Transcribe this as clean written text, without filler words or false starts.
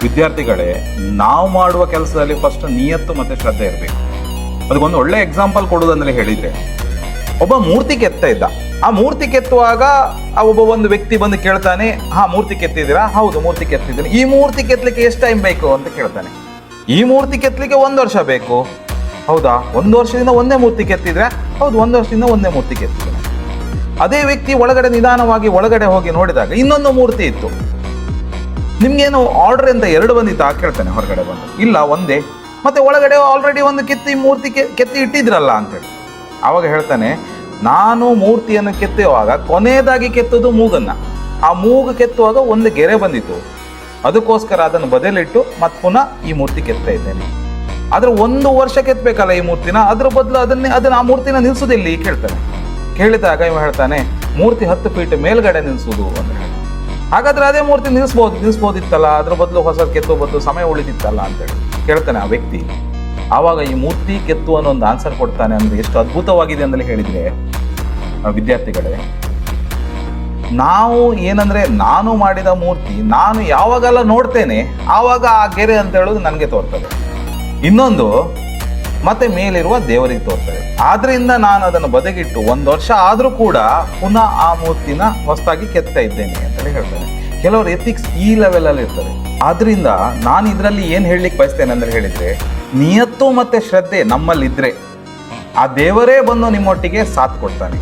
ವಿದ್ಯಾರ್ಥಿಗಳೇ, ನಾವು ಮಾಡುವ ಕೆಲಸದಲ್ಲಿ ಫಸ್ಟ್ ನಿಯತ್ತು ಮತ್ತು ಶ್ರದ್ಧೆ ಇರಬೇಕು. ಅದಕ್ಕೊಂದು ಒಳ್ಳೆ ಎಕ್ಸಾಂಪಲ್ ಕೊಡೋದಂದ್ರೆ ಹೇಳಿದರೆ, ಒಬ್ಬ ಮೂರ್ತಿ ಕೆತ್ತಾ ಇದ್ದ. ಆ ಮೂರ್ತಿ ಕೆತ್ತುವಾಗ ಒಂದು ವ್ಯಕ್ತಿ ಬಂದು ಕೇಳ್ತಾನೆ, ಮೂರ್ತಿ ಕೆತ್ತಿದ್ದೀರಾ? ಹೌದು, ಮೂರ್ತಿ ಕೆತ್ತಿದ್ದೀನಿ. ಈ ಮೂರ್ತಿ ಕೆತ್ತಲಿಕ್ಕೆ ಎಷ್ಟು ಟೈಮ್ ಬೇಕು ಅಂತ ಕೇಳ್ತಾನೆ. ಈ ಮೂರ್ತಿ ಕೆತ್ತಲಿಕ್ಕೆ 1 ವರ್ಷ ಬೇಕು. ಹೌದಾ, 1 ವರ್ಷದಿಂದ ಒಂದೇ ಮೂರ್ತಿ ಕೆತ್ತಿದ್ರೆ? ಹೌದು, 1 ವರ್ಷದಿಂದ ಒಂದೇ ಮೂರ್ತಿ ಕೆತ್ತಿದ್ರೆ. ಅದೇ ವ್ಯಕ್ತಿ ನಿಧಾನವಾಗಿ ಒಳಗಡೆ ಹೋಗಿ ನೋಡಿದಾಗ ಇನ್ನೊಂದು ಮೂರ್ತಿ ಇತ್ತು. ನಿಮ್ಗೇನು ಆರ್ಡರ್ ಅಂತ 2 ಬಂದಿತ್ತು ಕೇಳ್ತಾನೆ ಹೊರಗಡೆ ಬಂದು. ಇಲ್ಲ, ಒಂದೇ. ಮತ್ತೆ ಒಳಗಡೆ ಆಲ್ರೆಡಿ ಒಂದು ಮೂರ್ತಿ ಕೆತ್ತಿ ಇಟ್ಟಿದ್ರಲ್ಲ ಅಂತೇಳಿ. ಆವಾಗ ಹೇಳ್ತಾನೆ, ನಾನು ಮೂರ್ತಿಯನ್ನು ಕೆತ್ತುವಾಗ ಕೊನೆಯದಾಗಿ ಕೆತ್ತೋದು ಮೂಗನ್ನ. ಆ ಮೂಗು ಕೆತ್ತುವಾಗ ಒಂದು ಗೆರೆ ಬಂದಿತ್ತು, ಅದಕ್ಕೋಸ್ಕರ ಅದನ್ನು ಬದಲಿಟ್ಟು ಮತ್ತೆ ಪುನಃ ಈ ಮೂರ್ತಿ ಕೆತ್ತಾ ಇದ್ದೇನೆ. ಆದ್ರೆ 1 ವರ್ಷ ಕೆತ್ತಬೇಕಲ್ಲ ಈ ಮೂರ್ತಿನ, ಅದ್ರ ಬದಲು ಅದನ್ನ ಆ ಮೂರ್ತಿನ ನಿಲ್ಸೋದಿಲ್ಲಿ ಕೇಳ್ತಾನೆ. ಕೇಳಿದಾಗ ಇವ ಹೇಳ್ತಾನೆ, ಮೂರ್ತಿ 10 ಫೀಟ್ ಮೇಲ್ಗಡೆ ನಿಲ್ಸೋದು ಅಂತ ಹೇಳಿ. ಹಾಗಾದ್ರೆ ಅದೇ ಮೂರ್ತಿ ನಿಲ್ಸ್ಬೋದಿತ್ತಲ್ಲ, ಅದ್ರ ಬದಲು ಹೊಸ ಕೆತ್ತೋ ಬದಲು ಸಮಯ ಉಳಿದಿತ್ತಲ್ಲ ಅಂತೇಳಿ ಕೇಳ್ತಾನೆ ಆ ವ್ಯಕ್ತಿ. ಆವಾಗ ಈ ಮೂರ್ತಿ ಕೆತ್ತು ಅನ್ನೋ ಒಂದು ಆನ್ಸರ್ ಕೊಡ್ತಾನೆ. ಅಂದ್ರೆ ಎಷ್ಟು ಅದ್ಭುತವಾಗಿದೆ ಅಂದ್ರೆ ಹೇಳಿದ್ರೆ ವಿದ್ಯಾರ್ಥಿಗಳೇ, ನಾವು ಏನಂದ್ರೆ ನಾನು ಮಾಡಿದ ಮೂರ್ತಿ ನಾನು ಯಾವಾಗೆಲ್ಲ ನೋಡ್ತೇನೆ ಆವಾಗ ಆ ಗೆರೆ ಅಂತ ಹೇಳೋದು ನನಗೆ ತೋರ್ತದೆ, ಇನ್ನೊಂದು ಮತ್ತೆ ಮೇಲಿರುವ ದೇವರಿಗೆ ತೋರ್ತದೆ. ಆದ್ರಿಂದ ನಾನು ಅದನ್ನು ಬದಿಗಿಟ್ಟು 1 ವರ್ಷ ಆದ್ರೂ ಕೂಡ ಪುನಃ ಆ ಮೂರ್ತಿನ ಹೊಸದಾಗಿ ಕೆತ್ತಾ ಇದ್ದೇನೆ ಅಂತೇಳಿ ಹೇಳ್ತಾರೆ. ಕೆಲವರು ಎಥಿಕ್ಸ್ ಈ ಲೆವೆಲ್ ಅಲ್ಲಿ ಇರ್ತಾರೆ. ಆದ್ರಿಂದ ನಾನು ಇದರಲ್ಲಿ ಏನ್ ಹೇಳಲಿಕ್ಕೆ ಬಯಸ್ತೇನೆ ಅಂದ್ರೆ ಹೇಳಿದ್ರೆ, ನಿಯತ್ತು ಮತ್ತೆ ಶ್ರದ್ಧೆ ನಮ್ಮಲ್ಲಿದ್ರೆ ಆ ದೇವರೇ ಬಂದು ನಿಮ್ಮೊಟ್ಟಿಗೆ ಸಾಥ್ ಕೊಡ್ತಾನೆ.